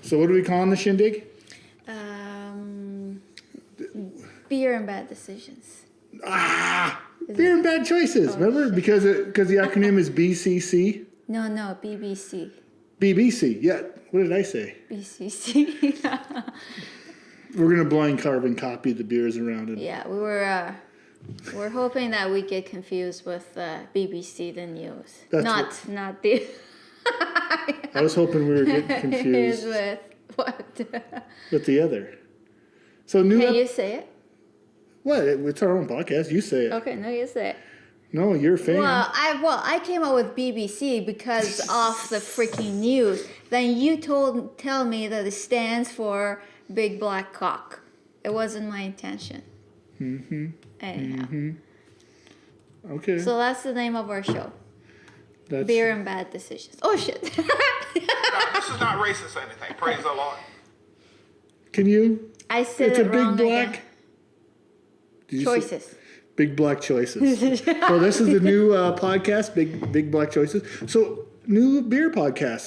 So what are we calling the shindig? Beer and bad decisions. Beer and bad choices. Remember? Shit. Because the acronym is BCC? No, BBC. BBC. Yeah. What did I say? BCC. We're going to blind carbon copy the beers around it. Yeah, we're hoping that we get confused with BBC, the news. Not the... I was hoping we were getting confused. With what? With the other. So Can you say it? What? It's our own podcast. You say it. Okay, no, you say it. No, you're a fan. I came up with BBC because of the freaking news. Then you tell me that it stands for Big Black Cock. It wasn't my intention. Mm-hmm. Anyhow. Mm-hmm. Okay. So that's the name of our show. Beer and bad decisions. Oh shit. No, this is not racist or anything. Praise the Lord. Can you? I said it's it a wrong big black. again. Choices. Big Black Choices. Well, this is the new podcast, Big Black Choices. So, new beer podcast.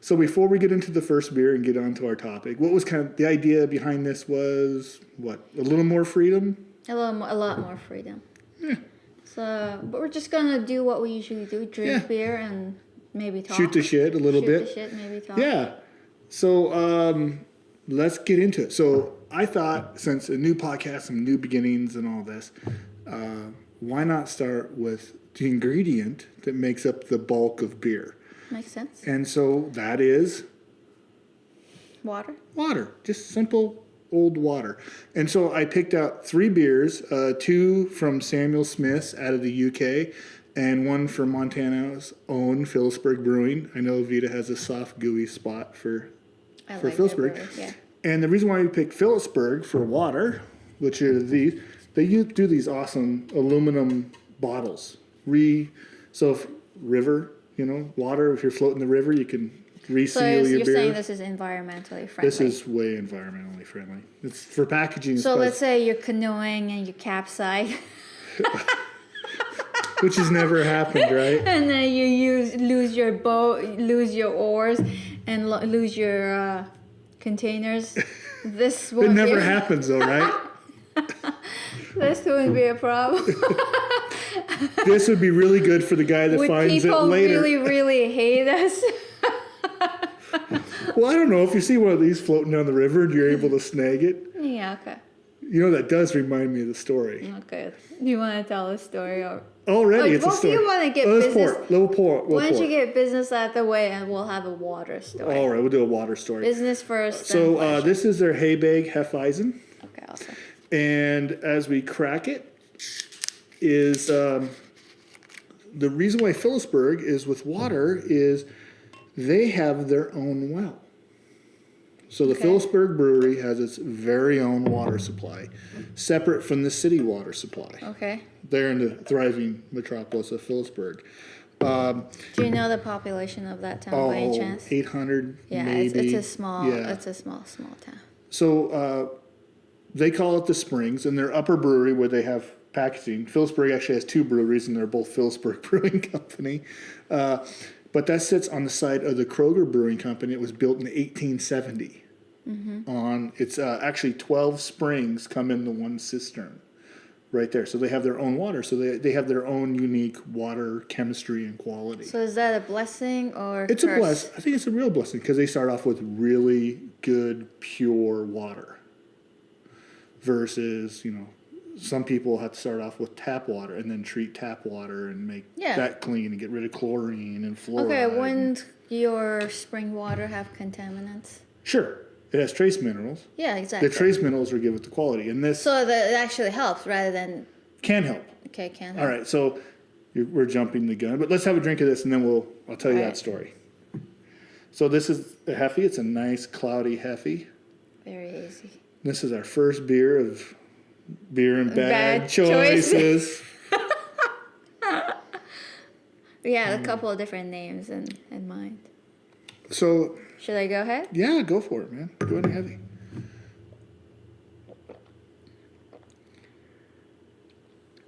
So before we get into the first beer and get on to our topic, what was kind of the idea behind this was, what, a little more freedom? A lot more freedom. Yeah. So, but we're just going to do what we usually do, drink beer and maybe talk. Shoot the shit a little bit. Shoot the shit, maybe talk. Yeah. So, let's get into it. So, I thought, since a new podcast and new beginnings and all this, why not start with the ingredient that makes up the bulk of beer? Makes sense. And so that is water. Water, just simple old water. And so I picked out 3 beers, 2 from Samuel Smith's out of the UK, and 1 from Montana's own Phillipsburg Brewing. I know Vita has a soft, gooey spot for Phillipsburg. Yeah. And the reason why we picked Phillipsburg for water, which are these, they do these awesome aluminum bottles. So if water, if you're floating the river, you can reseal your beer. So you're saying this is environmentally friendly? This is way environmentally friendly. It's for packaging. So let's say you're canoeing and you capsize. Which has never happened, right? And then you lose your boat, lose your oars, and lose your containers. This it never happens though, right? This wouldn't be a problem. This would be really good for the guy that finds it later. Would people really, really hate us? Well, I don't know. If you see one of these floating down the river and you're able to snag it. Yeah, okay. You know, that does remind me of the story. Okay. Do you want to tell a story? Already, it's a story. If you want to get business... Why don't you get business out of the way and we'll have a water story. All right, we'll do a water story. Business first. So this is their Haybag Hefeisen. Okay, awesome. And as we crack it, is the reason why Phillipsburg is with water is they have their own well. So the Phillipsburg Brewery has its very own water supply, separate from the city water supply. Okay. They're in the thriving metropolis of Phillipsburg. Do you know the population of that town by any chance? 800 maybe. It's a small town. So they call it the Springs, and their upper brewery where they have packaging. Phillipsburg actually has 2 breweries, and they're both Phillipsburg Brewing Company. But that sits on the site of the Kroger Brewing Company. It was built in 1870. Mm-hmm. It's actually 12 springs come into one cistern right there. So they have their own water. So they have their own unique water chemistry and quality. So is that a blessing or It's curse? a blessing. I think it's a real blessing because they start off with really good, pure water versus, some people have to start off with tap water and then treat tap water and make that clean and get rid of chlorine and fluoride. Okay, wouldn't your spring water have contaminants? Sure. It has trace minerals. Yeah, exactly. The trace minerals are give it the quality. And this... So that actually helps rather than... Can help. Okay, can help. All right, so we're jumping the gun. But let's have a drink of this and then I'll tell you that story. So this is a Heffy. It's a nice cloudy Heffy. Very easy. This is our first beer of beer and bad choices. We had a couple of different names in mind. So... Should I go ahead? Yeah, go for it, man. Go ahead and heavy.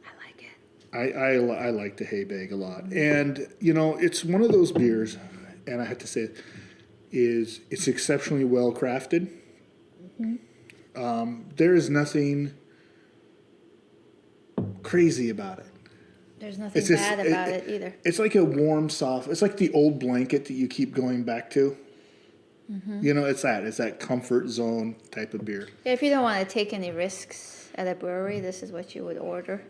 I like it. I like the Haybag a lot. And, it's one of those beers, and I have to say, is it's exceptionally well crafted. There is nothing crazy about it. There's nothing It's just- bad about it either. It's like a warm, soft. It's like the old blanket that you keep going back to. You know, it's that comfort zone type of beer. Yeah, if you don't want to take any risks at a brewery, this is what you would order.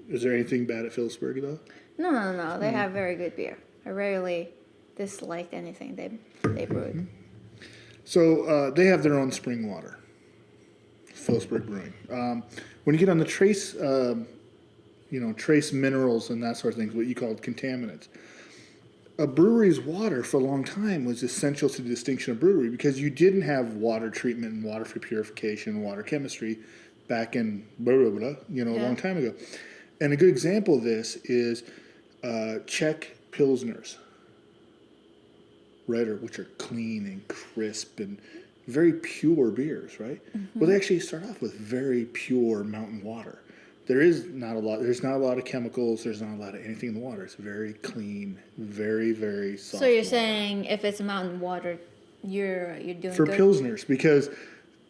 Is there anything bad at Phillipsburg though? No. They have very good beer. I rarely disliked anything they brewed. So they have their own spring water. Phillipsburg Brewing. When you get on the trace, trace minerals and that sort of things, what you call contaminants. A brewery's water for a long time was essential to the distinction of brewery because you didn't have water treatment and water for purification, water chemistry back in a long time ago. And a good example of this is Czech Pilsners, right, which are clean and crisp and very pure beers, right? Well, they actually start off with very pure mountain water. There's not a lot of chemicals. There's not a lot of anything in the water. It's very clean, very, very soft. So you're water. saying if it's mountain water, you're doing For good? Pilsners, because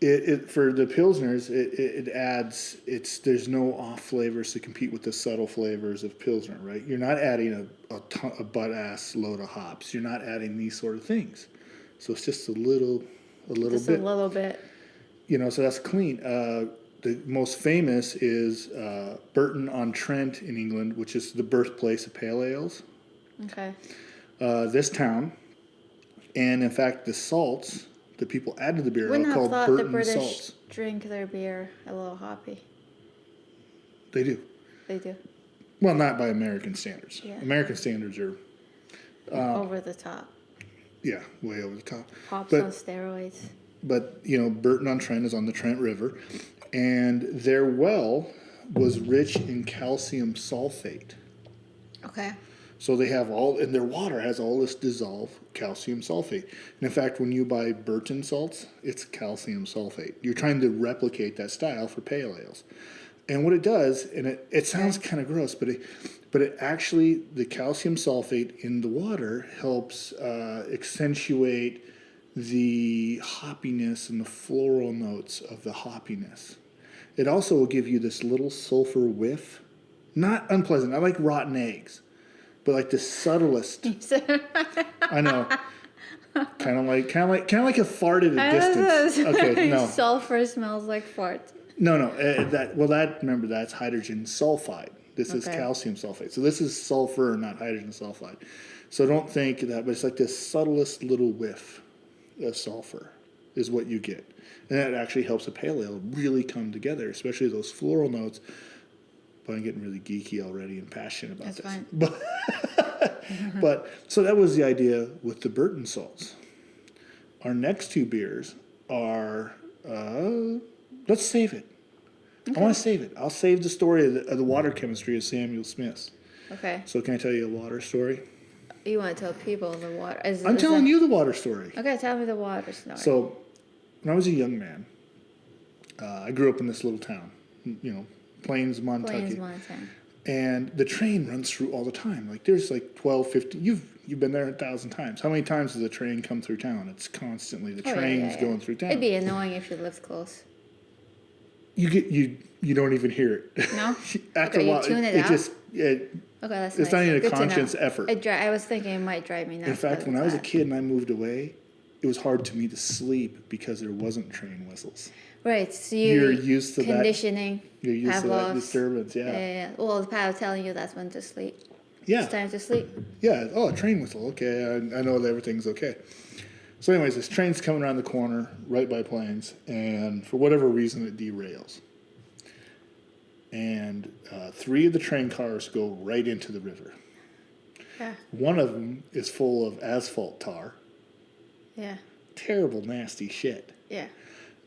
it for the Pilsners, it adds, there's no off flavors to compete with the subtle flavors of Pilsner, right? You're not adding a butt-ass load of hops. You're not adding these sort of things. So it's just a little Just bit. a little bit. So that's clean. The most famous is Burton-on-Trent in England, which is the birthplace of pale ales. Okay. This town, and in fact, the salts that people add to the beer Wouldn't are have called thought the Burton British salts. drink their beer a little hoppy. They do. They do. Well, not by American standards. Yeah. American standards are, Over the top. yeah, way over the top. Hops But- on steroids. But, Burton-on-Trent is on the Trent River, and their well was rich in calcium sulfate. Okay. So they have and their water has all this dissolved calcium sulfate. And in fact, when you buy Burton salts, it's calcium sulfate. You're trying to replicate that style for pale ales. And what it does, and it sounds kind of gross, but it actually, the calcium sulfate in the water helps accentuate the hoppiness and the floral notes of the hoppiness. It also will give you this little sulfur whiff. Not unpleasant, not like rotten eggs, but like the subtlest. I know. Kind of like a fart at a distance. Okay, no. Sulfur smells like fart. No. Remember, that's hydrogen sulfide. This is Okay. calcium sulfate. So this is sulfur, not hydrogen sulfide. So don't think that, but it's like this subtlest little whiff of sulfur is what you get. And that actually helps a pale ale really come together, especially those floral notes. But I'm getting really geeky already and passionate about That's this. fine. But so that was the idea with the Burton salts. Our next two beers are, let's save it. I want to save it. I'll save the story of the water chemistry of Samuel Smith's. Okay. So can I tell you a water story? You want to tell people the water? I'm telling you the water story. Okay, tell me the water story. So when I was a young man, I grew up in this little town, Plains, Montucky. Plains, Montana. And the train runs through all the time. Like there's like 12, 15. You've been there 1,000 times. How many times does the train come through town? It's constantly the train's going through town. It'd be annoying if you lived close. You don't even hear it. No? After Okay, a while, you tune it it out? just Okay, that's it's nice. not even a Good to know. conscious effort. I was thinking it might drive me nuts. In fact, but when I was a it's kid and I moved away, it was hard to me to sleep because there wasn't train whistles. not. Right, so You're used to that. conditioning. You're used to that Pavlov's. disturbance. Yeah. Yeah. Well, the pal telling you that's when to sleep. Yeah. It's time to sleep. Yeah. Oh, a train whistle. Okay. I know that everything's okay. So, anyways, this train's coming around the corner right by Plains, and for whatever reason, it derails. And 3 of the train cars go right into the river. Yeah. One of them is full of asphalt tar. Yeah. Terrible, nasty shit. Yeah.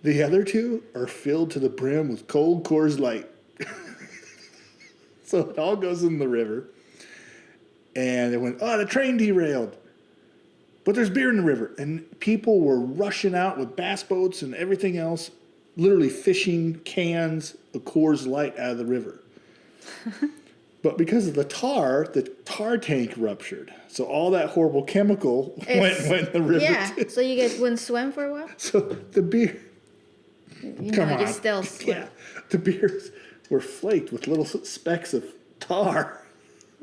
The other 2 are filled to the brim with cold Coors Light. So it all goes in the river. And they went, oh, the train derailed. But there's beer in the river. And people were rushing out with bass boats and everything else, literally fishing cans of Coors Light out of the river. But because of the tar tank ruptured. So all that horrible chemical went in the river. Yeah. too. So you guys wouldn't swim for a while? So the beer, You come know, on. you still swim. Yeah. The beers were flaked with little specks of tar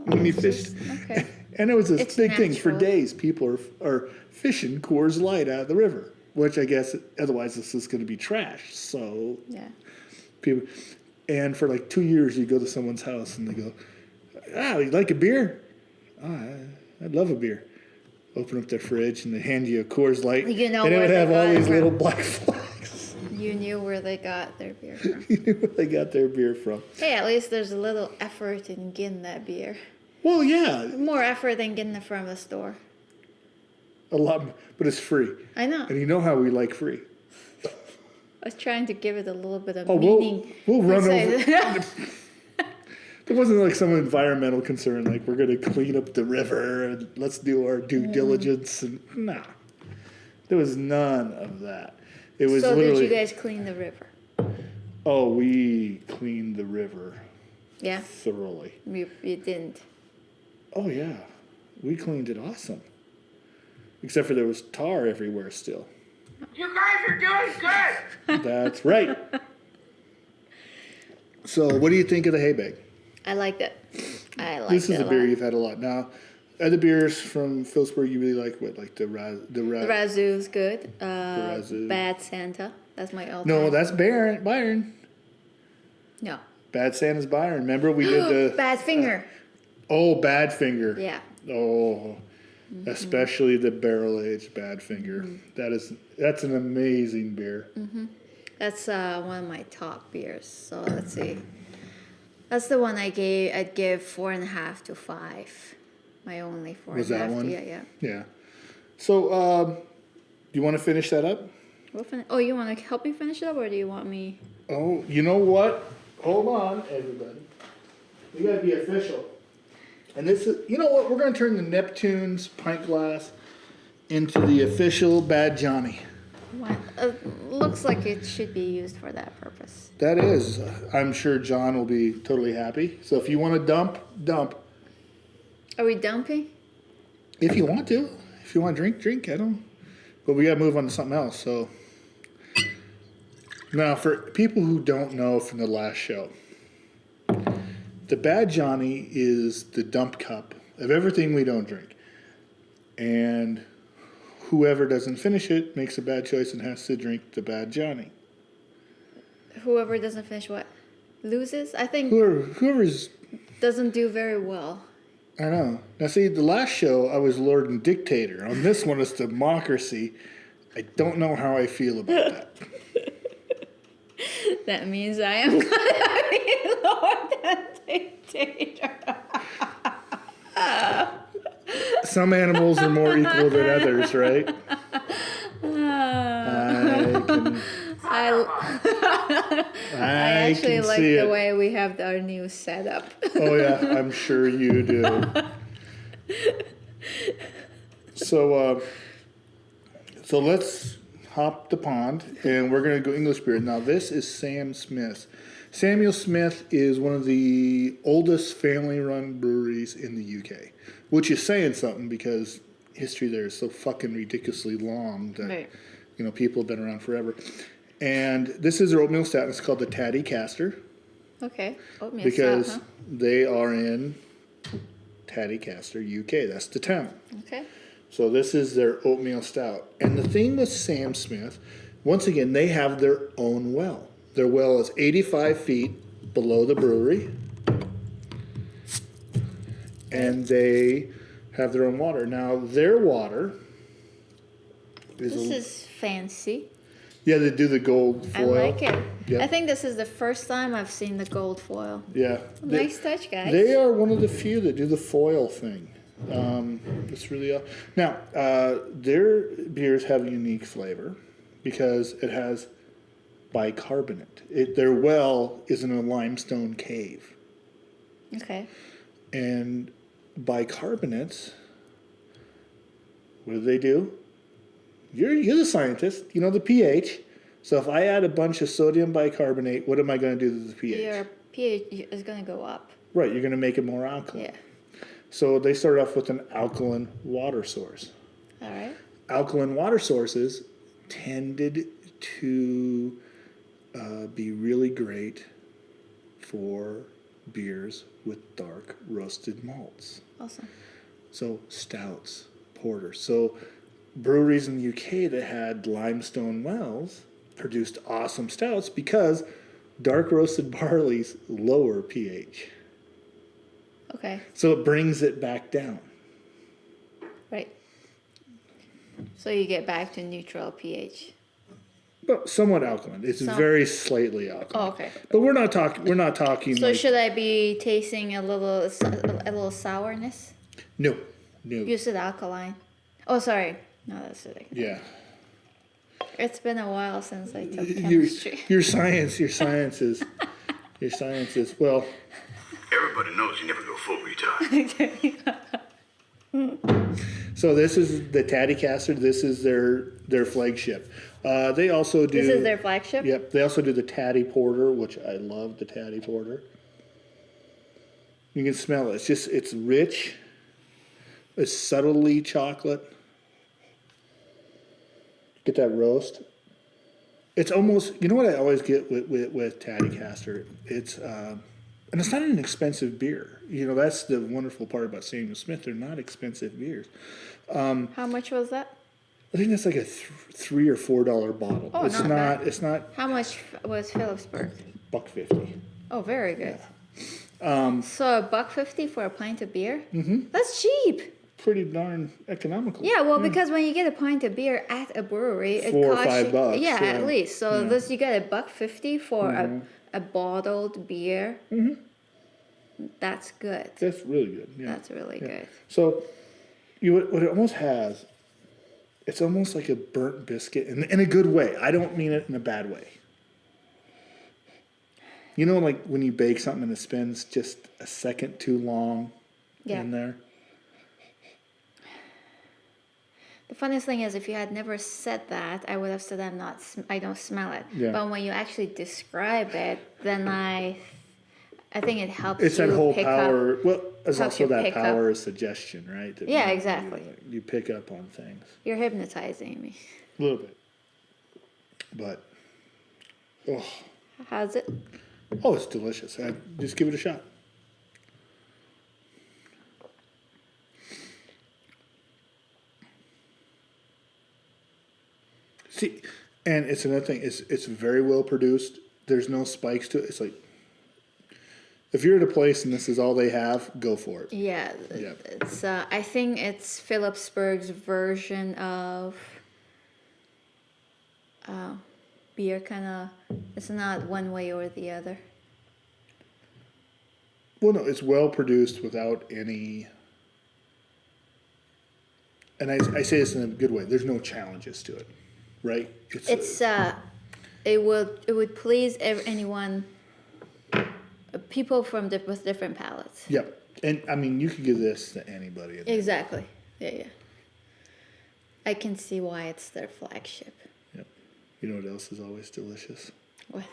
when you fished. Okay. And it was this It's big thing. For natural. days, people are fishing Coors Light out of the river, which I guess otherwise this is going to be trash. So Yeah. people, and for like 2 years, you go to someone's house and they go, you like a beer? I'd love a beer. Open up their fridge and they hand you a Coors Light, You know and it where would they have got all it these from. little black flags. You knew where they got their beer from. You knew where they got their beer from. Hey, at least there's a little effort in getting that beer. Well, yeah, More effort than getting it from the store. a lot, but it's free. I know. And you know how we like free. I was trying to give it a little bit of Oh, meaning. we'll run Let's over. There wasn't like some environmental concern, like we're going to clean up the river and let's do our due diligence. And nah, there was none of that. It was So literally. did you guys clean the river? Oh, we cleaned the river Yeah, thoroughly. you didn't. Oh yeah, we cleaned it awesome. Except for there was tar everywhere still. You guys are doing good. That's right. So, what do you think of the hay bag? I liked it. I liked This it is a a beer lot. you've had a lot. Now, other beers from Phillipsburg you really like? What, like the The Razoo's good. Razoo. Bad Santa. That's my all. No, that's Byron. No. Bad Santa's Byron. Remember we did the Bad Finger. Badfinger. Yeah. Oh, especially the barrel aged Badfinger. That's an amazing beer. That's one of my top beers. So let's see. That's the one I'd give 4.5 to 5. My only 4.5. Was that one? Yeah. Yeah. So, do you want to finish that up? Oh, you want to help me finish it up, or do you want me? Oh, you know what? Hold on, everybody. We gotta be official. And this is, you know what? We're gonna turn the Neptune's pint glass into the official Bad Johnny. What? Looks like it should be used for that purpose. That is, I'm sure John will be totally happy. So if you want to dump. Are we dumping? If you want to. If you want to drink. I don't. But we gotta move on to something else. So now, for people who don't know from the last show, the Bad Johnny is the dump cup of everything we don't drink. And whoever doesn't finish it makes a bad choice and has to drink the Bad Johnny. Whoever doesn't finish what? Loses? I think Whoever's, doesn't do very well. I don't know. Now see, the last show I was Lord and Dictator. On this one it's democracy. I don't know how I feel about that. That means I am gonna be Lord and Dictator. Some animals are more equal than others, right? I Actually can like see the it. way we have our new setup. Oh yeah, I'm sure you do. So let's hop the pond, and we're gonna go English beer. Now this is Sam Smith's. Samuel Smith is one of the oldest family-run breweries in the UK, which is saying something because history there is so fucking ridiculously long that Right. people have been around forever. And this is their oatmeal stout. And it's called the Taddy Caster Okay. Oatmeal because stout, they are in Tadcaster, UK. That's the town. huh? Okay. So this is their oatmeal stout. And the thing with Sam Smith, once again, they have their own well. Their well is 85 feet below the brewery. And they have their own water. Now, their water is... This is fancy. Yeah, they do the gold foil. I like it. Yep. I think this is the first time I've seen the gold foil. Yeah. Nice touch, guys. They are one of the few that do the foil thing. It's really... Now, their beers have a unique flavor because it has bicarbonate. Their well is in a limestone cave. Okay. And bicarbonates, what do? You're the scientist. You know the pH. So if I add a bunch of sodium bicarbonate, what am I going to do to the pH? Your pH is going to go up. Right, you're going to make it more alkaline. Yeah. So they started off with an alkaline water source. All right. Alkaline water sources tended to be really great for beers with dark roasted malts. Awesome. So stouts, porters. So breweries in the UK that had limestone wells produced awesome stouts because dark roasted barley's lower pH. Okay. So it brings it back down. Right. So you get back to neutral pH. But somewhat alkaline. It's very slightly alkaline. Oh, okay. But we're not talking. We're not talking. So like, should I be tasting a little sourness? no. You said alkaline. Oh, sorry. No, that's it. Yeah. It's been a while since I took Your, chemistry. your science is well. Everybody knows you never go full retard. So this is the Taddy Caster. This is their flagship. They also do. This is their flagship? Yep. They also do the Taddy Porter, which I love. The Taddy Porter. You can smell it. It's rich. It's subtly chocolate. Get that roast. It's almost, you know what I always get with Taddy Caster? It's, and it's not an expensive beer. You know, that's the wonderful part about Samuel Smith. They're not expensive beers. How much was that? I think that's like a $3 or $4 bottle. Oh, it's not bad. It's not How much was Phillipsburg? $1.50. Oh, very good. So $1.50 for a pint of beer? Mm-hmm. That's cheap. Pretty darn economical. Yeah, well, because when you get a pint of beer at a brewery, it $4 or costs you, $5. yeah, Yeah. at least. So Yeah. this you get $1.50 for a bottled beer. Mm-hmm. That's good. That's really good. Yeah. That's really good. So, what it almost has, it's almost like a burnt biscuit in a good way. I don't mean it in a bad way. You know, like when you bake something and it spends just a second too long in there? The funniest thing is, if you had never said that, I would have said I don't smell it. Yeah. But when you actually describe it, then I think it helps It's you that whole pick power. up. Well, there's helps also you that pick power of suggestion, right? That Yeah, exactly. You pick up on things. You're hypnotizing me. A little bit. But, How's it? oh, it's delicious. Just give it a shot. See, and it's another thing. It's very well produced. There's no spikes to it. It's like, if you're at a place and this is all they have, go for it. Yeah, Yeah. it's. I think it's Phillipsburg's version of beer. Kind of. It's not one way or the other. Well, no, it's well produced without any. And I say this in a good way. There's no challenges to it, right? It's. It would please anyone. People with different palates. Yep. And I mean, you could give this to anybody. Exactly. Yeah. I can see why it's their flagship. Yep. You know what else is always delicious? What?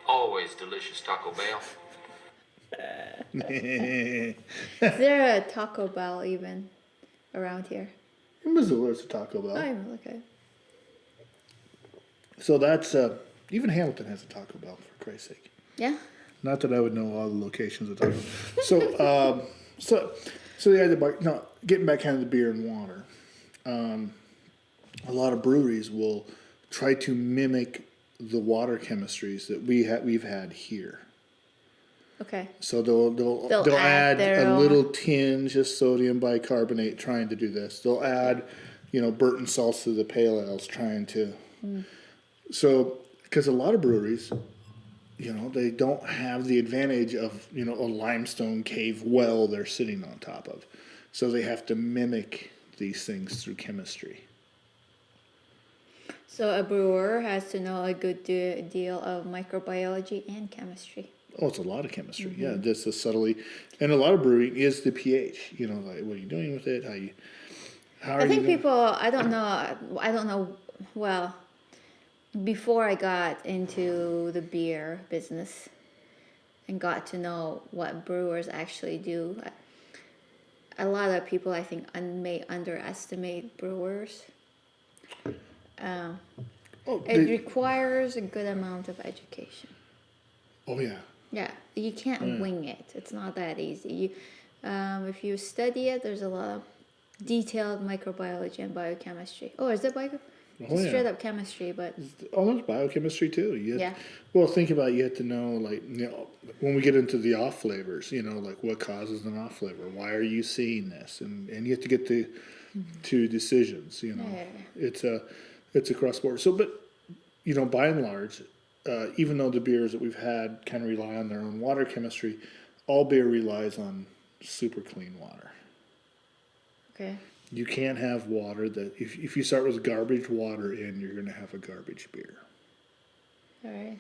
Always delicious Taco Bell. Is there a Taco Bell even around here? In Missoula, it's a Taco Bell. Oh, okay. So that's even Hamilton has a Taco Bell, for Christ's sake. Yeah. Not that I would know all the locations of Taco Bell. So the idea about getting back kind of the beer and water. A lot of breweries will try to mimic the water chemistries that we've had here. Okay. So they'll add their a own. little tinge of sodium bicarbonate trying to do this. They'll add, Burton salts to the pale ales trying to. So, because a lot of breweries, they don't have the advantage of, a limestone cave well they're sitting on top of. So they have to mimic these things through chemistry. So a brewer has to know a good deal of microbiology and chemistry. Oh, it's a lot of chemistry. Yeah, this is subtly, and a lot of brewing is the pH. Like what are you doing with it? How are I think you doing? people. I don't know. Well, before I got into the beer business, and got to know what brewers actually do. A lot of people, I think, may underestimate brewers. It requires a good amount of education. Oh yeah. Yeah, you can't wing it. It's not that easy. If you study it, there's a lot of detailed microbiology and biochemistry. Oh, is it just straight up chemistry? But Oh, there's biochemistry too. yeah. Well, think about it, you have to know, like, when we get into the off flavors, like what causes an off flavor. Why are you seeing this? And you have to get to decisions. Yeah. It's across board. So, but by and large, even though the beers that we've had kind of rely on their own water chemistry, all beer relies on super clean water. Okay. You can't have water that, if you start with garbage water in, you're going to have a garbage beer. All right.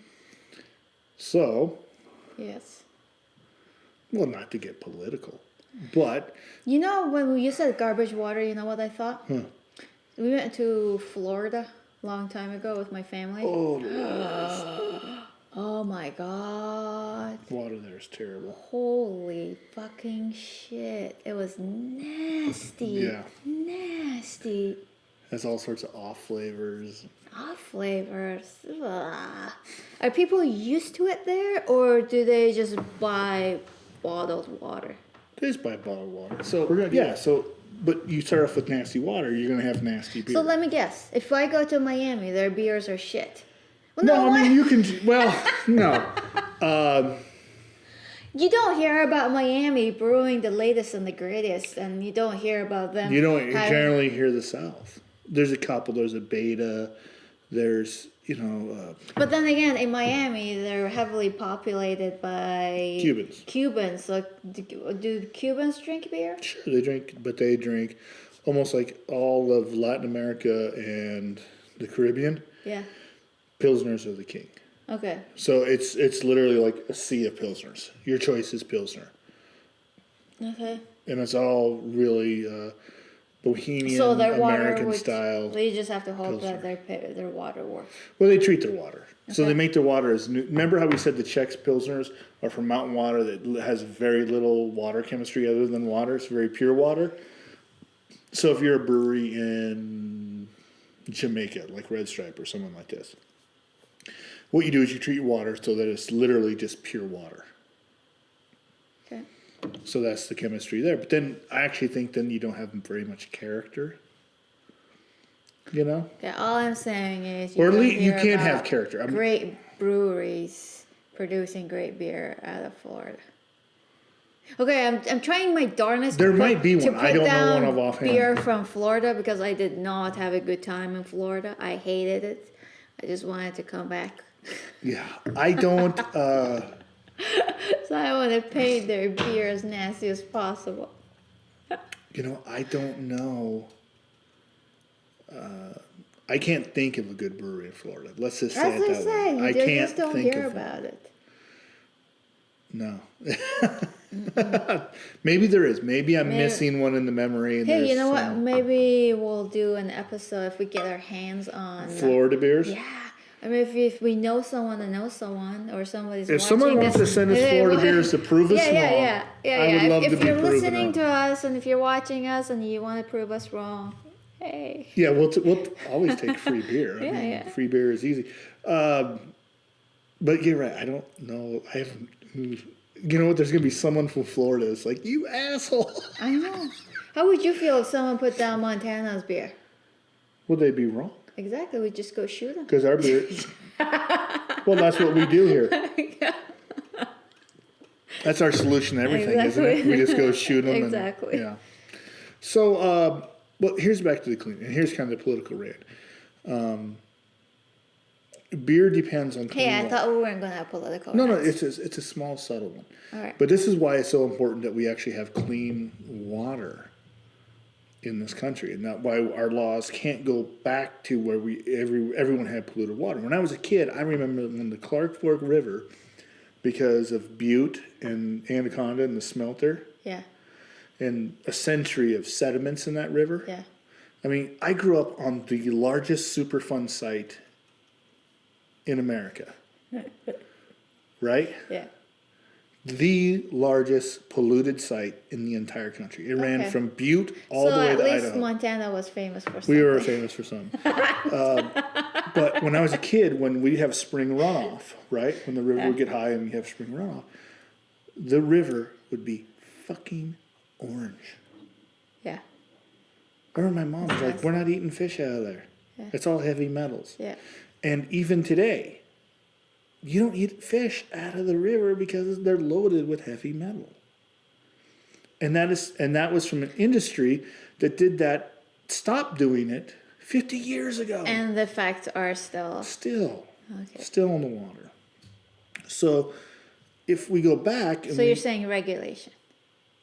So, Yes. well, not to get political, but When you said garbage water, you know what I thought? We went to Florida a long time ago with my family. Oh my God. water there is terrible. Holy fucking shit. It was nasty. Yeah. Nasty. Has all sorts of off flavors. Off flavors. Ugh. Are people used to it there, or do they just buy bottled water? They just buy bottled water. So, but you start off with nasty water, you're going to have nasty beer. So let me guess. If I go to Miami, their beers are shit. Well, No, I what? mean, you can, no. You don't hear about Miami brewing the latest and the greatest, and you don't hear about them. You don't having- generally hear the South. There's a couple. There's a Beta. There's, But then again, in Miami, they're heavily populated by Cubans. So do Cubans drink beer? Sure, they drink almost like all of Latin America and the Caribbean. Yeah. Pilsners are the king. Okay. So it's literally like a sea of Pilsners. Your choice is Pilsner. Okay. And it's all really Bohemian, So their water, American style. They just have to hope Pilsner. that their water works. Well, they treat their water. So Okay. they make their water as new. Remember how we said the Czech Pilsners are from mountain water that has very little water chemistry other than water? It's very pure water. So if you're a brewery in Jamaica, like Red Stripe or someone like this, what you do is you treat your water so that it's literally just pure water. Okay. So that's the chemistry there. But then I actually think then you don't have very much character. Yeah. All I'm saying is, Or at don't least you hear can't have about character. Great breweries producing great beer out of Florida. Okay, I'm trying my darnest. There to might be to one. I put don't know down one of offhand. beer from Florida because I did not have a good time in Florida. I hated it. I just wanted to come back. Yeah, I don't. So I want to paint their beer as nasty as possible. I don't know. I can't think of a good brewery in Florida. Let's just say As I it that say, way. I you can't just don't think hear of about it. No. Maybe there is. Maybe I'm missing one in the memory. And Hey, there's you know what? some Maybe we'll do an episode if we get our hands on Florida beers. Yeah. I mean, if we know someone that knows someone, or somebody's If watching someone wants to this- send us Florida beers to prove us wrong, yeah. I would love if to be you're proven listening wrong. to us and if you're watching us and you want to prove us wrong, hey. Yeah, we'll always take free beer. I mean, Yeah. free beer is easy. But you're right. I don't know. I haven't. You know what? There's gonna be someone from Florida that's like, you asshole. I know. How would you feel if someone put down Montana's beer? Would they be wrong? Exactly. We just go shoot them. Because our beer. Well, that's what we do here. That's our solution to everything, isn't it? We just go shoot them. Exactly. Yeah. So, well, here's back to the clean, and here's kind of the political rant. Beer depends on clean Hey, I water. thought we weren't going to have political. No, rants. it's a small, subtle one. All right. But this is why it's so important that we actually have clean water in this country, and not why our laws can't go back to where everyone had polluted water. When I was a kid, I remember when the Clark Fork River, because of Butte and Anaconda and the smelter, Yeah. and a century of sediments in that river. Yeah. I mean, I grew up on the largest Superfund site in America, right? Yeah. the largest polluted site in the entire country. It ran Okay. from Butte all So the way at to least Idaho. Montana was famous for something. We were famous for some. But when I was a kid, when we have spring runoff, right? When the river would get high and we have spring runoff, the river would be fucking orange. Yeah. I remember my mom was like, nice. we're not eating fish out of there. Yeah. It's all heavy metals. Yeah. And even today, you don't eat fish out of the river because they're loaded with heavy metal. And that was from an industry that did that, stopped doing it 50 years ago. And the facts are still. Still Okay. in the water. So if we go back, and So you're saying regulation?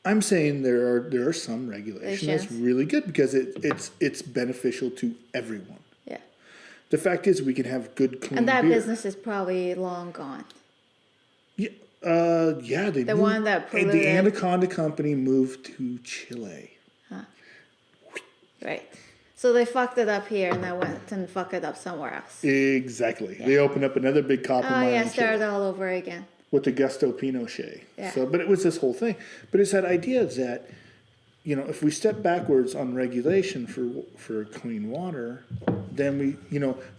I'm saying there are some regulation that's Regulations. really good because it's beneficial to everyone. Yeah. The fact is, we can have good, clean And that beer. business is probably long gone. Yeah, they The moved, one that and the polluted- Anaconda Company moved to Chile. Right. So they fucked it up here and then went and fucked it up somewhere else. Exactly. They opened up another big copper Oh mine yeah, in start Chile all over again. with the Gusto Pinochet. Yeah. So, but it was this whole thing. But it's that idea that, if we step backwards on regulation for clean water, then we,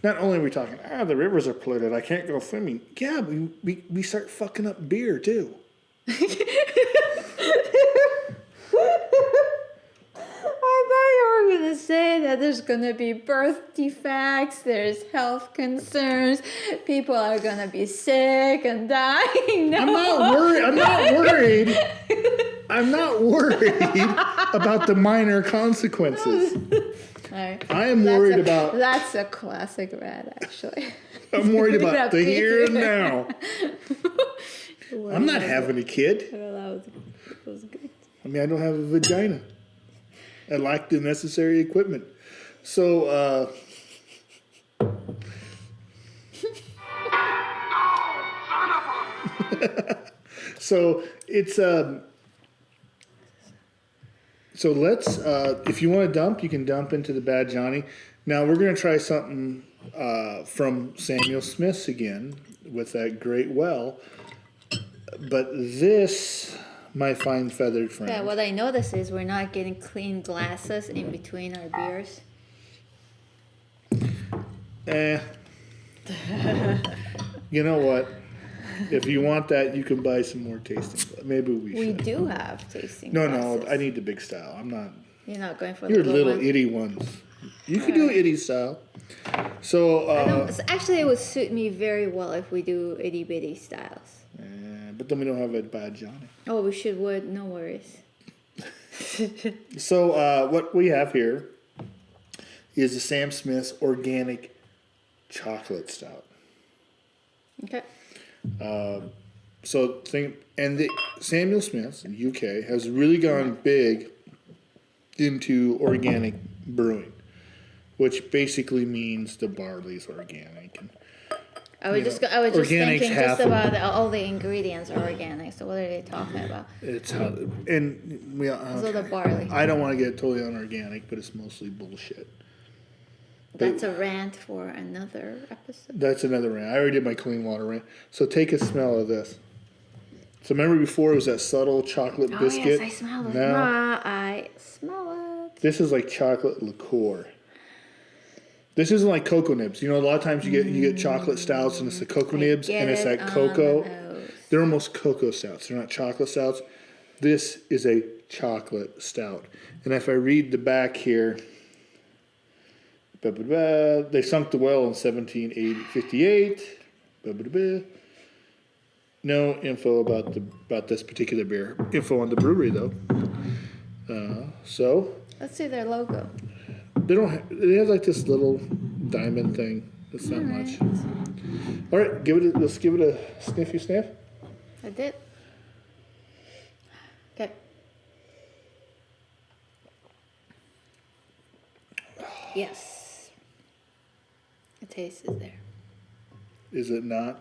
not only are we talking, the rivers are polluted, I can't go swimming. Yeah, we start fucking up beer too. I thought you were gonna say that there's gonna be birth defects, there's health concerns, people are gonna be sick and dying. No. I'm not worried. I'm not worried about the minor consequences. Alright. I am worried about. That's a classic Radd, actually. I'm worried about That the here and beer. now. I'm not having a kid. That was good. I mean, I don't have a vagina. I lack the necessary equipment. So, so it's so let's if you want to dump, you can dump into the Bad Johnny. Now we're gonna try something from Samuel Smith's again with that great well. But this, my fine feathered friend. Yeah, what I notice is we're not getting clean glasses in between our beers. You know what? If you want that, you can buy some more tasting. Maybe we We should. do have tasting No, glasses. I need the big style. I'm not. You're not going for You're the little one? itty ones. You can do itty style. So, Actually, it would suit me very well if we do itty bitty styles. but then we don't have a Bad Johnny. Oh, would. No worries. So, what we have here is the Sam Smith's Organic Chocolate Stout. Okay. So and the Samuel Smith's in UK has really gone big into organic brewing, which basically means the barley's organic. And, I was just organic's thinking half just of- about all the ingredients are organic. So what are they talking about? it's how, and we. So the barley. I don't want to get totally unorganic, but it's mostly bullshit. That's a rant for another episode. That's another rant. I already did my clean water rant. So take a smell of this. So remember before it was that subtle chocolate Oh biscuit? yes, I smell it. Now I smell it. this is like chocolate liqueur. This isn't like cocoa nibs. A lot of times you get chocolate stouts and it's the cocoa nibs and it's that cocoa. They're almost cocoa stouts. They're not chocolate stouts. This is a chocolate stout. And if I read the back here, they sunk the well in 1758. No info about this particular beer. Info on the brewery though. So Let's see their logo. they don't. They have like this little diamond thing. It's not much. All right, let's give it a sniffy sniff. I did. Okay. Yes. The taste is there. Is it not?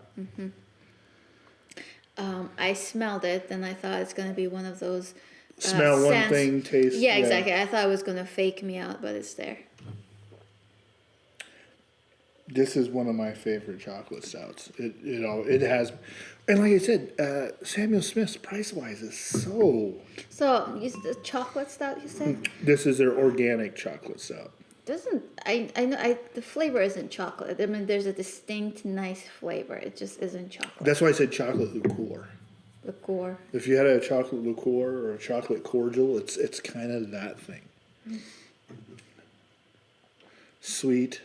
I smelled it, and I thought it's gonna be one of those. Smell one scents. thing, taste. Yeah, exactly. I thought it was gonna fake me out, but it's there. This is one of my favorite chocolate stouts. It has, and like I said, Samuel Smith's price wise is so. So, is the chocolate stout you said? This is their organic chocolate stout. Doesn't the flavor isn't chocolate. I mean, there's a distinct, nice flavor. It just isn't chocolate. That's why I said chocolate liqueur. Liqueur. If you had a chocolate liqueur or a chocolate cordial, it's kind of that thing. Sweet.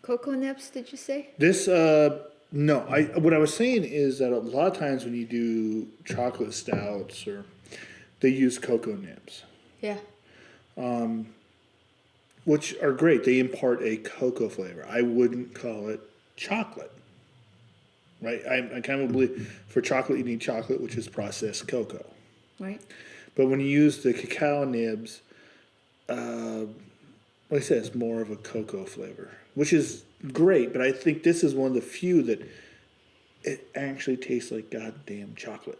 Cocoa nibs, did you say? This no. What I was saying is that a lot of times when you do chocolate stouts they use cocoa nibs. Yeah. Which are great. They impart a cocoa flavor. I wouldn't call it chocolate. Right? I kind of believe for chocolate you need chocolate, which is processed cocoa. Right. But when you use the cacao nibs, like I said, it's more of a cocoa flavor, which is great. But I think this is one of the few that it actually tastes like goddamn chocolate.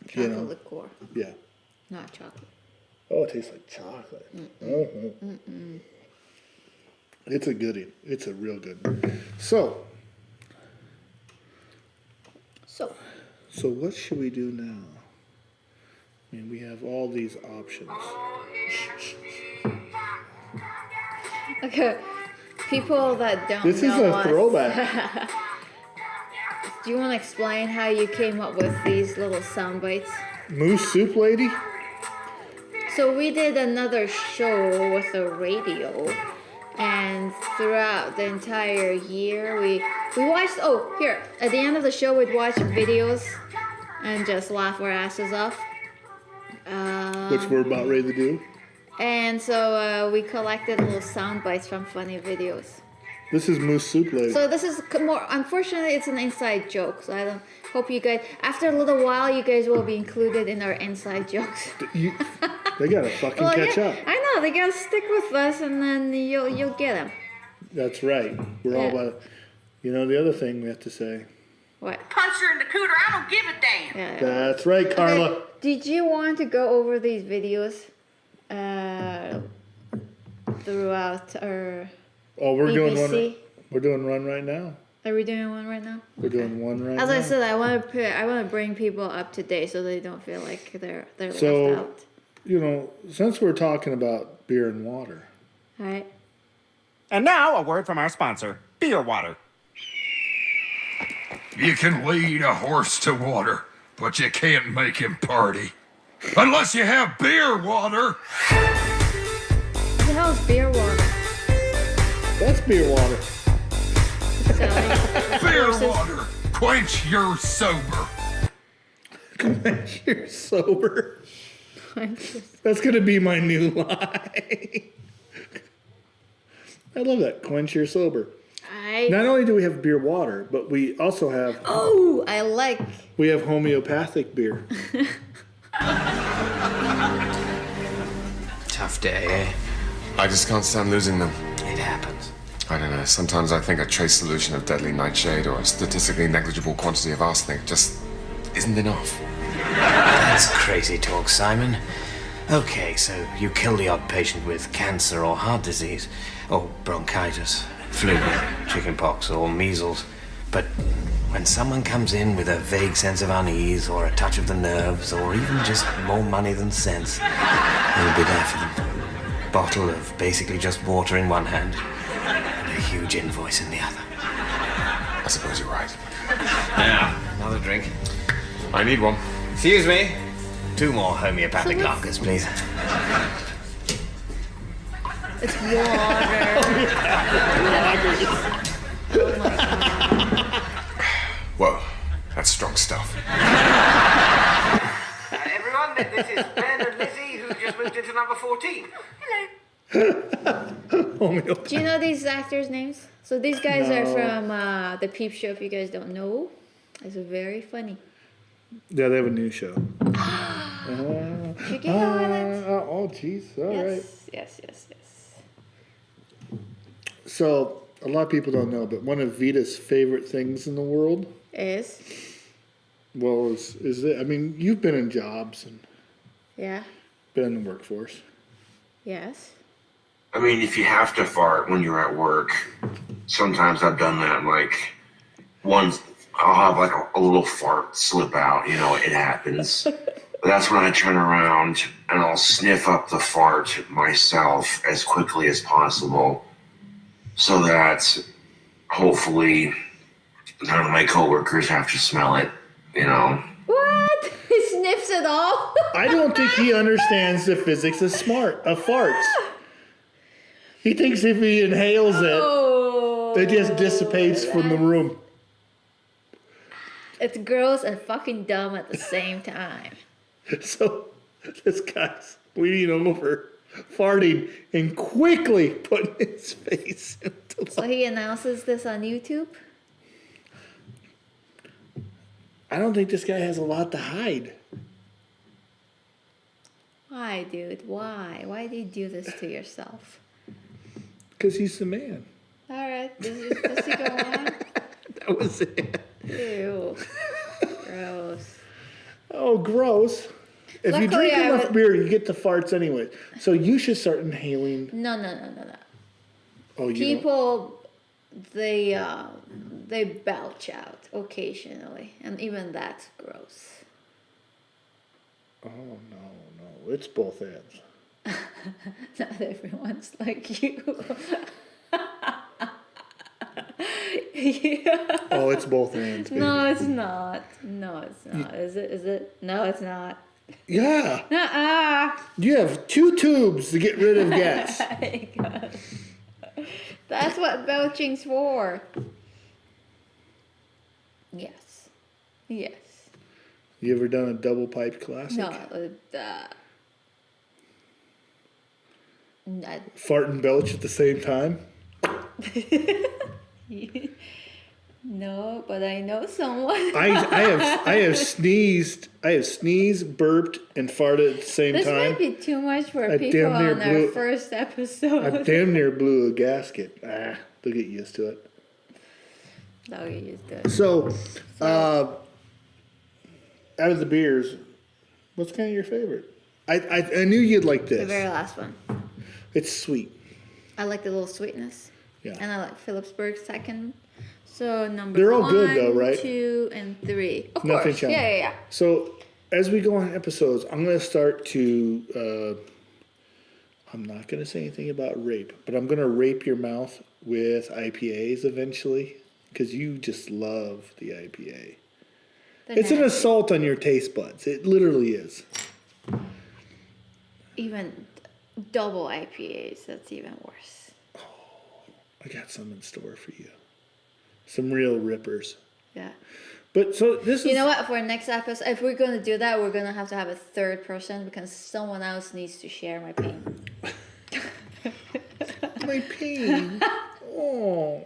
Chocolate liqueur, Yeah. not chocolate. Oh, it tastes like chocolate. Mm-hmm. It's a goodie. It's a real good one. So what should we do now? I mean, we have all these options. Okay, people that don't This is know a us, throwback. do you want to explain how you came up with these little sound bites? Moose Soup Lady? So we did another show with the radio, and throughout the entire year, we watched. Oh, here at the end of the show, we'd watch videos and just laugh our asses off. Which we're about ready to do. And so we collected little sound bites from funny videos. This is Moose Soup Lady. So this is more. Unfortunately, it's an inside joke. So I don't hope you guys. After a little while, you guys will be included in our inside jokes. They gotta fucking catch up. I know they gotta stick with us, and then you'll get them. That's right. We're all about. You know the other thing we have to say. What? Punch her in the cooter. I don't give a damn. Yeah. That's right, Carla. Okay, did you want to go over these videos throughout our Oh, we're doing BBC? one. We're doing one right now. Are we doing one right now? We're doing one right As now. I said, I want to bring people up to date so they don't feel like they're So- left out. You know, since we're talking about beer and water, All right. And now, a word from our sponsor, Beer Water. You can lead a horse to water, but you can't make him party. Unless you have beer water. What the hell is beer water? that's beer water. So, Beer horses- water. Quench your sober. You're sober. That's gonna be my new lie. I love that. Quench your sober. Not only do we have beer water, but we also have Oh, I like. we have homeopathic beer. Tough day, eh? I just can't stand losing them. It happens. I don't know. Sometimes I think a trace solution of deadly nightshade or a statistically negligible quantity of arsenic just isn't enough. That's crazy talk, Simon. Okay, so you kill the odd patient with cancer or heart disease, or bronchitis, flu, chickenpox, or measles. But when someone comes in with a vague sense of unease, or a touch of the nerves, or even just more money than sense, you'll be there for them. Bottle of basically just water in one hand, and a huge invoice in the other. I suppose you're right. Now, another drink. I need one. Excuse me. 2 more homeopathic So what's- latkes, please. It's water. Oh my god. Whoa, that's strong stuff. Everyone, this is Ben and Lizzie, who just moved into number 14. Hello. Do you know these actors' names? So these guys are from the Peep Show. If you guys don't know, it's very funny. Yeah, they have a new show. Check it out. Oh, jeez. All right. Yes. So a lot of people don't know, but one of Vita's favorite things in the world, Is is it? I mean, you've been in jobs and yeah. been in the workforce. Yes. I mean, if you have to fart when you're at work, sometimes I've done that. Like, once I'll have like a little fart slip out, it happens. But that's when I turn around and I'll sniff up the fart myself as quickly as possible so that hopefully none of my coworkers have to smell it, What? He sniffs it all? I don't think he understands the physics of farts. He thinks if he inhales it just dissipates from the room. It's gross and fucking dumb at the same time. So this guy's leaning over, farting, and quickly putting his face into So he announces this on YouTube? I don't think this guy has a lot to hide. Why, dude? Why? Why do you do this to yourself? Because he's the man. All right, does he go on? That was it. Ew. Gross. Oh, gross. If you Luckily, drink I enough would- beer, you get the farts anyway. So you should start inhaling. No. Oh, you don't? People, they belch out occasionally, and even that's gross. Oh, no. It's both ends. Not everyone's like you. Yeah. Oh, it's both ends, baby. No, it's not. Is it? No, it's not. Yeah. Nuh-uh. You have 2 tubes to get rid of gas. That's what belching's for. Yes. You ever done a double pipe classic? No. Fart and belch at the same time? No, but I know someone. I have sneezed, burped, and farted at the same This time. might be too much for I people damn near on our blew- first I episode. damn near blew a gasket. They'll get used to it. They'll get used to it. So, out of the beers, what's kind of your favorite? I knew you'd like The this. very last one. It's sweet. I like the little sweetness. Yeah. And I like Phillipsburg second. So number They're all 1, good though, right? 2, and 3. Of Nothing course. challenging. Yeah. So, as we go on episodes, I'm going to start to. I'm not going to say anything about rape, but I'm going to rape your mouth with IPAs eventually because you just love the IPA. It's an assault on your taste buds. It literally is. Even double IPAs, that's even worse. I got some in store for you. Some real rippers. Yeah. But so this is. You know what? For next episode, if we're going to do that, we're going to have a third person because someone else needs to share my pain. My pain. Oh.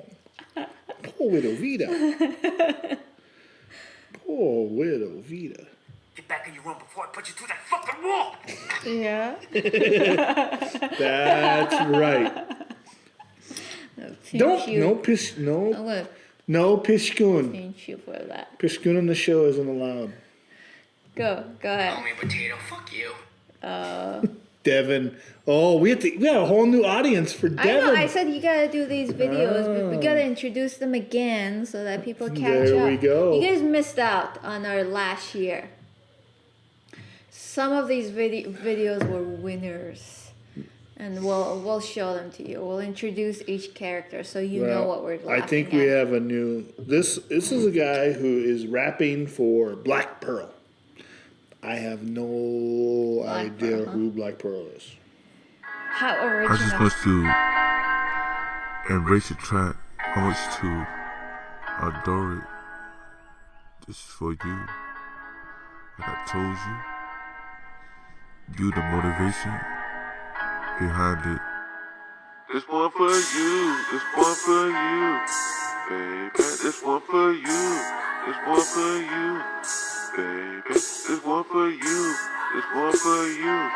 Poor widow Vita. Poor widow Vita. Get back in your room before I put you through that fucking wall. Yeah. That's right. Don't I'm going to no pishkun. pinch you for that. Pishkun on the show isn't allowed. Go ahead. Homie potato, fuck you. Devin. Oh, we got a whole new audience for Devin. I know. I said you gotta do these videos. We gotta introduce them again so that people catch up. There we go. You guys missed out on our last year. Some of these videos were winners, and we'll show them to you. We'll introduce each character so you know what we're laughing I think at. we have a new. This is a guy who is rapping for Black Pearl. I have no Black idea Pearl, huh? who Black Pearl is. How I just original. want to embrace the track. I want to adore it. This is for you. Like I told you. You the motivation behind it. This one for you. This one for you. Baby, this one for you. This one for you. Baby, this one for you. This one for you.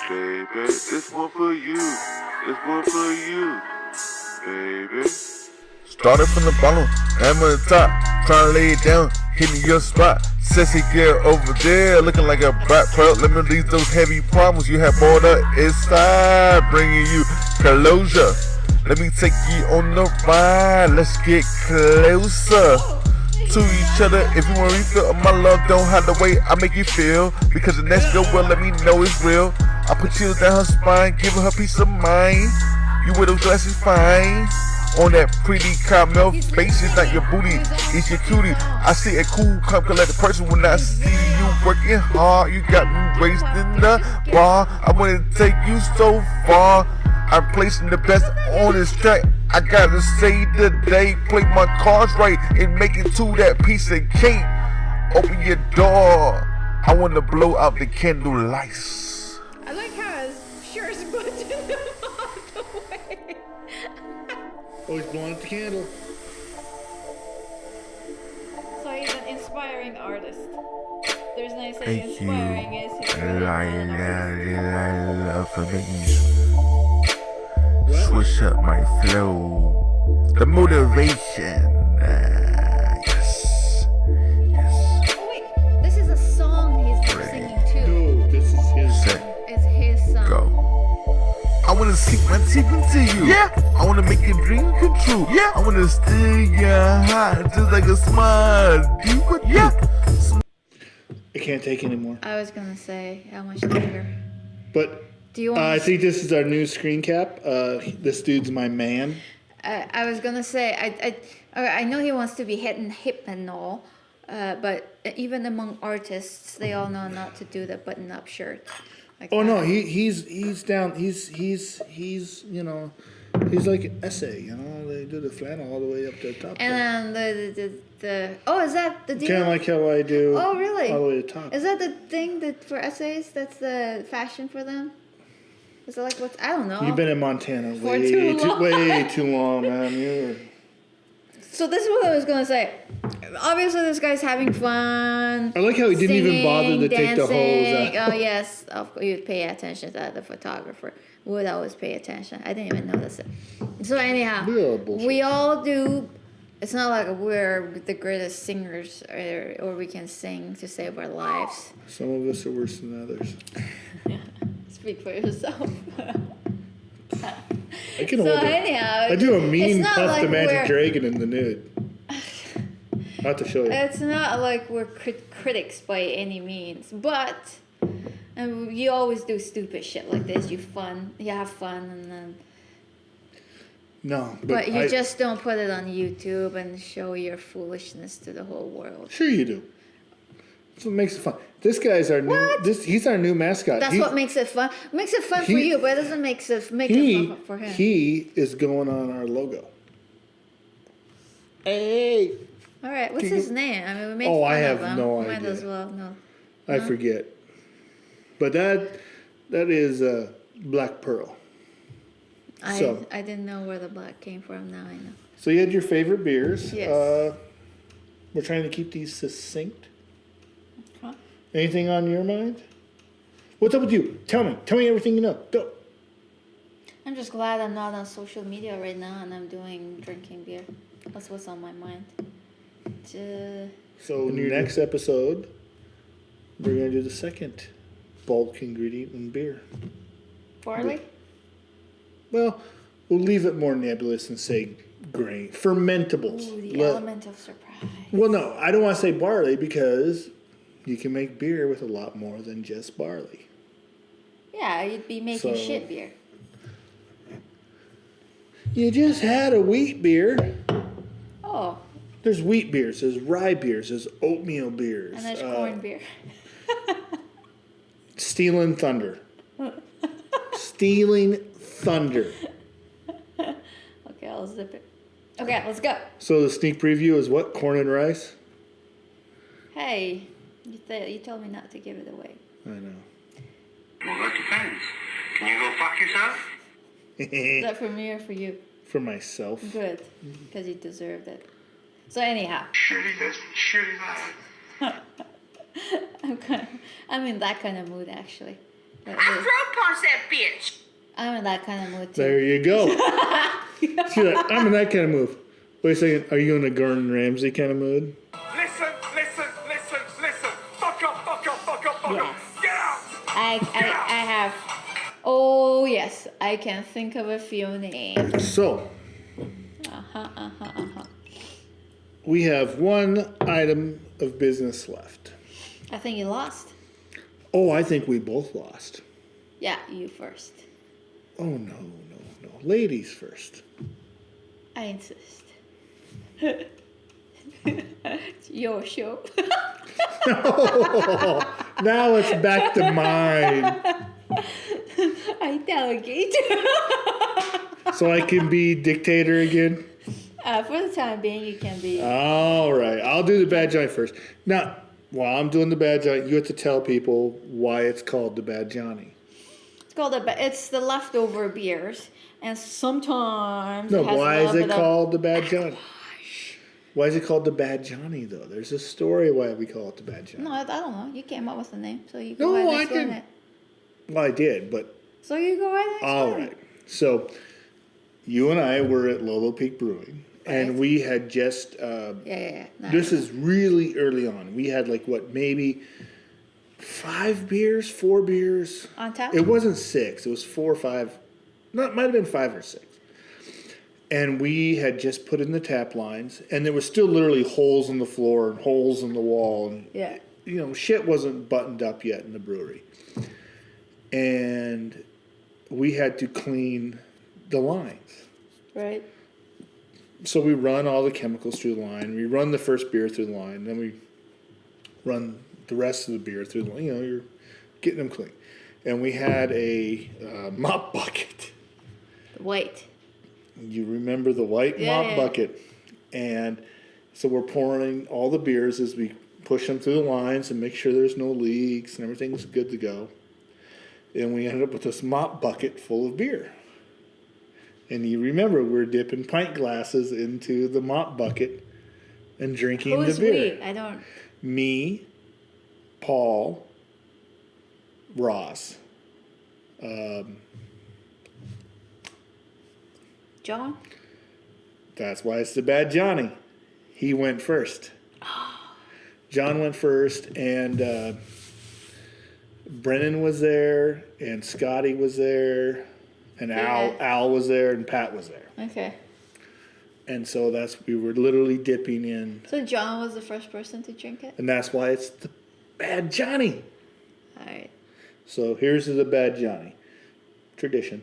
Baby, this one for you. This one for you. Baby. Started from the bottom, hammer the top, trying to lay it down, hitting your spot. Sexy girl over there, looking like a black pearl. Let me release those heavy problems you have brought up inside, bringing you closure. Let me take you on the ride. Let's get closer to each other. If you want to refill my love, don't hide the way I make you feel. Because the next girl will let me know it's real. I put chills down her spine, giving her peace of mind. You wear those glasses fine. On that pretty caramel face, it's not your booty, it's your cutie. I see a cool, calm, collected person when I see you working hard. You got me raised in the bar. I wanna take you so far. I'm placing the best on this track. I gotta say today, play my cards right and make it to that piece of cake. Open your door. I wanna blow out the candle lights. I like how his shirt's buttoned him all the way. Oh, he's blowing out the candle. So he's an inspiring artist. There's no saying Thank inspiring you. is he's really not an artist. Love for making switch up my flow. The motivation. Yes. Oh wait, this is a song he's singing too. No, this is his. Set. It's his song. Go. I wanna sink my teeth into you. Yeah. I wanna make your dream come true. Yeah. I wanna steal your heart just like a smart Diva. Yeah. I can't take anymore. I was gonna say how much longer. But Do you want? I think this is our new screen cap. This dude's my man. I was gonna say I know he wants to be hip and all, but even among artists, they all know not to do the button-up shirt. Like Oh that. no, he's down. He's you know, he's like essay. You know, they do the flannel all the way up to the top. And then the oh, is that the deal? Kind of like how I do. Oh really? All the way to the top. Is that the thing that for essays? That's the fashion for them. Is it like what's I don't know. You've been in Montana For way too long. way too long, man. You're... So this is what I was gonna say. Obviously, this guy's having fun. I like how he didn't even bother to take the hose dancing. out. Oh yes, of course you'd pay attention to that. The photographer would always pay attention. I didn't even notice it. So anyhow, Yeah, bullshit. we all do. It's not like we're the greatest singers or we can sing to save our lives. Some of us are worse than others. Speak for yourself. I can So hold it. anyhow, I do a it's mean not puff like to Magic we're- Dragon in the nude. Not to show you. It's not like we're critics by any means, but you always do stupid shit like this. You have fun, and then No, but you I, just don't put it on YouTube and show your foolishness to the whole world. Sure you do. That's what makes it fun. This guy's our What? new. He's our new mascot. That's what makes it fun. Makes it fun for he- you, but it doesn't make it fun for him. He is going on our logo. Hey. All right, what's Can his you- name? I mean, we make Oh, fun I have of him. no Might idea. as well no. I forget. But that is Black Pearl. So- I didn't know where the black came from. Now I know. So you had your favorite beers. Yes. We're trying to keep these succinct. Huh? Anything on your mind? What's up with you? Tell me everything you know. Go. I'm just glad I'm not on social media right now and I'm drinking beer. That's what's on my mind. So next episode, we're gonna do the second bulk ingredient in beer. Barley? Well, we'll leave it more nebulous and say grain fermentables. Ooh, the element of surprise. Well, no, I don't want to say barley because you can make beer with a lot more than just barley. Yeah, you'd be making So- shit beer. You just had a wheat beer. Oh, There's wheat beers, there's rye beers, there's oatmeal beers. and there's corn beer. Stealing Thunder. Stealing Thunder. Okay, I'll zip it. Okay, let's go. So the sneak preview is what? Corn and rice? Hey, you told me not to give it away. I know. Well, that depends. Can you go fuck yourself? Is that for me or for you? For myself. Good, because you deserved it. So anyhow, Shitty this, shitty that. I'm in that kind of mood actually. I throw punch that bitch. I'm in that kind of mood too. There you go. See that? I'm in that kind of mood. Wait a second. Are you in a Gordon Ramsay kind of mood? Listen. Fuck up. Get out. I have Oh yes, I can think of a few names. So, we have one item of business left. I think you lost. Oh, I think we both lost. Yeah, you first. Oh, no. Ladies first. I insist. It's your show. Now it's back to mine. I delegate. So I can be dictator again? For the time being, you can be. All right. I'll do the Bad Johnny first. Now, while I'm doing the Bad Johnny, you have to tell people why it's called the Bad Johnny. It's the leftover beers, and sometimes. No, it has why a is little it bit called the Bad Johnny? Why is it called the Bad Johnny, though? There's a story why we call it the Bad Johnny. No, I don't know. You came up with the name, so you No, go ahead and I explain didn't. it. Well, I did, but... So you go ahead and explain All right. So, you and I were at Lolo Peak Brewing, and Right. we had just... Yeah. This is really early on. We had maybe 4 beers? On tap? It wasn't 6. It was 4 or 5. No, it might have been 5 or 6. And we had just put in the tap lines, and there was still literally holes in the floor and holes in the wall. And, Yeah. shit wasn't buttoned up yet in the brewery. And we had to clean the lines. Right. So we run all the chemicals through the line. We run the first beer through the line. Then we run the rest of the beer through the line. You're getting them clean. And we had a mop bucket. White. You remember the white mop bucket. And so we're pouring all the beers as we push them through the lines and make sure there's no leaks and everything's good to go. And we ended up with this mop bucket full of beer. And you remember we're dipping pint glasses into the mop bucket and drinking Who is the beer. we? I don't. Me, Paul, Ross, John? that's why it's the Bad Johnny. He went first. John went first, and Brennan was there, and Scotty was there, and Al was there, and Pat was there. Okay. And so we were literally dipping in, So John was the first person to drink it? and that's why it's the Bad Johnny. Alright. So here's the Bad Johnny. Tradition.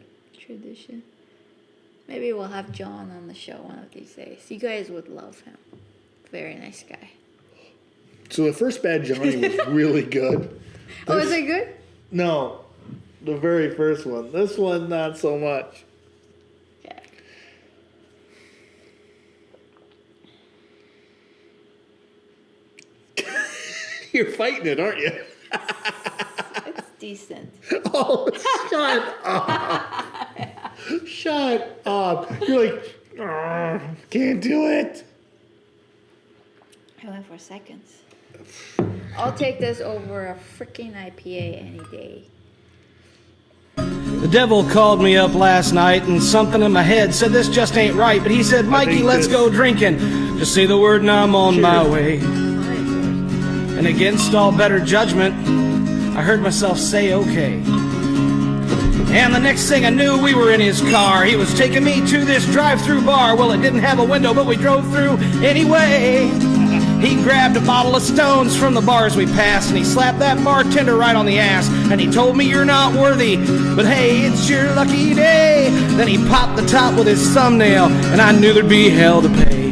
Maybe we'll have John on the show one of these days. You guys would love him. Very nice guy. So the first Bad Johnny was really good. Oh, is it good? No, the very first one. This one, not so much. Okay. You're fighting it, aren't you? It's decent. Oh, shut up. Shut up. You're like, can't do it. I went for seconds. I'll take this over a freaking IPA any day. The devil called me up last night and something in my head said this just ain't right. But he said, Mikey, let's go drinking. Just say the word and I'm on my way. And against all better judgment, I heard myself say okay. And the next thing I knew, we were in his car. He was taking me to this drive-through bar. Well, it didn't have a window, but we drove through anyway. He grabbed a bottle of Stones from the bars we passed, and he slapped that bartender right on the ass. And he told me, you're not worthy, but hey, it's your lucky day. Then he popped the top with his thumbnail, and I knew there'd be hell to pay.